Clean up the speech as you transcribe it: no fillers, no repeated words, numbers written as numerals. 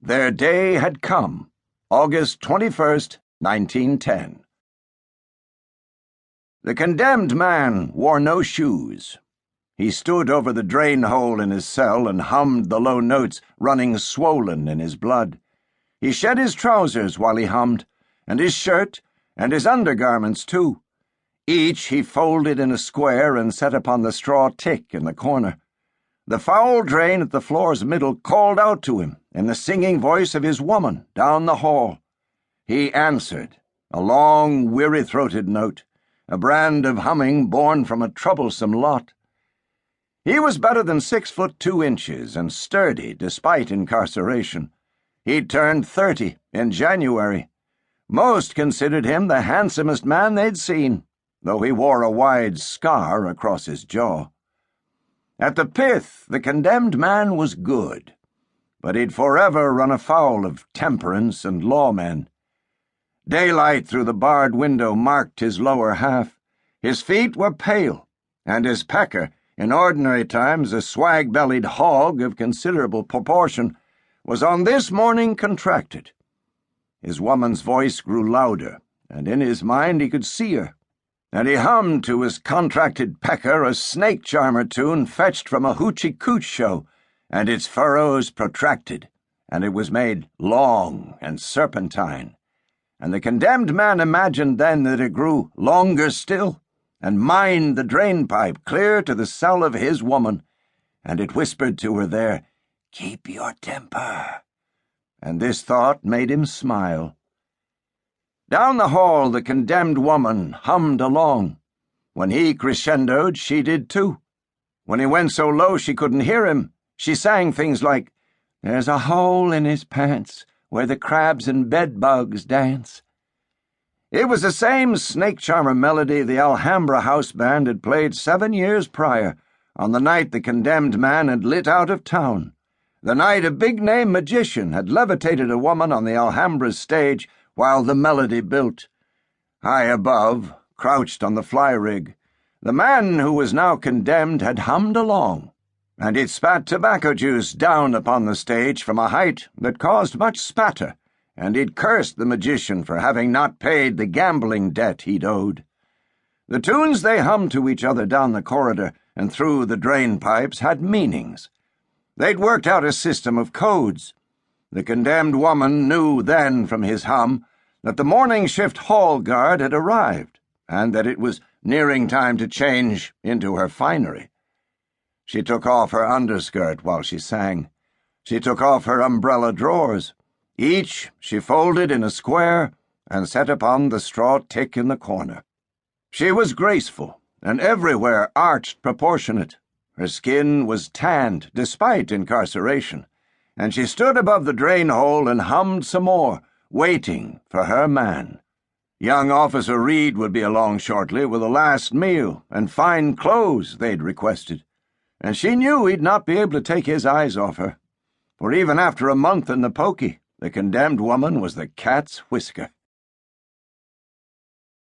Their day had come, August 21st, 1910. The condemned man wore no shoes. He stood over the drain hole in his cell and hummed the low notes running swollen in his blood. He shed his trousers while he hummed, and his shirt, and his undergarments too. Each he folded in a square and set upon the straw tick in the corner. The foul drain at the floor's middle called out to him in the singing voice of his woman down the hall. He answered, a long, weary-throated note, a brand of humming born from a troublesome lot. He was better than 6'2" and sturdy despite incarceration. He'd turned 30 in January. Most considered him the handsomest man they'd seen, though he wore a wide scar across his jaw. At the pith, the condemned man was good, but he'd forever run afoul of temperance and lawmen. Daylight through the barred window marked his lower half. His feet were pale, and his pecker, in ordinary times a swag-bellied hog of considerable proportion, was on this morning contracted. His woman's voice grew louder, and in his mind he could see her, and he hummed to his contracted pecker a snake-charmer tune fetched from a hoochie-cooch show, and its furrows protracted, and it was made long and serpentine, and the condemned man imagined then that it grew longer still, and mined the drain-pipe clear to the cell of his woman, and it whispered to her there, "Keep your temper," and this thought made him smile. Down the hall the condemned woman hummed along. When he crescendoed, she did too. When he went so low she couldn't hear him, she sang things like, "There's a hole in his pants where the crabs and bedbugs dance." It was the same snake-charmer melody the Alhambra house band had played 7 years prior, on the night the condemned man had lit out of town, the night a big-name magician had levitated a woman on the Alhambra's stage while the melody built. High above, crouched on the fly-rig, the man who was now condemned had hummed along, and he'd spat tobacco juice down upon the stage from a height that caused much spatter, and he'd cursed the magician for having not paid the gambling debt he'd owed. The tunes they hummed to each other down the corridor and through the drain-pipes had meanings. They'd worked out a system of codes. The condemned woman knew then from his hum that the morning shift hall guard had arrived, and that it was nearing time to change into her finery. She took off her underskirt while she sang. She took off her umbrella drawers. Each she folded in a square and set upon the straw tick in the corner. She was graceful, and everywhere arched proportionate. Her skin was tanned despite incarceration, and she stood above the drain hole and hummed some more, waiting for her man. Young Officer Reed would be along shortly with a last meal and fine clothes they'd requested, and she knew he'd not be able to take his eyes off her, for even after a month in the pokey, the condemned woman was the cat's whisker.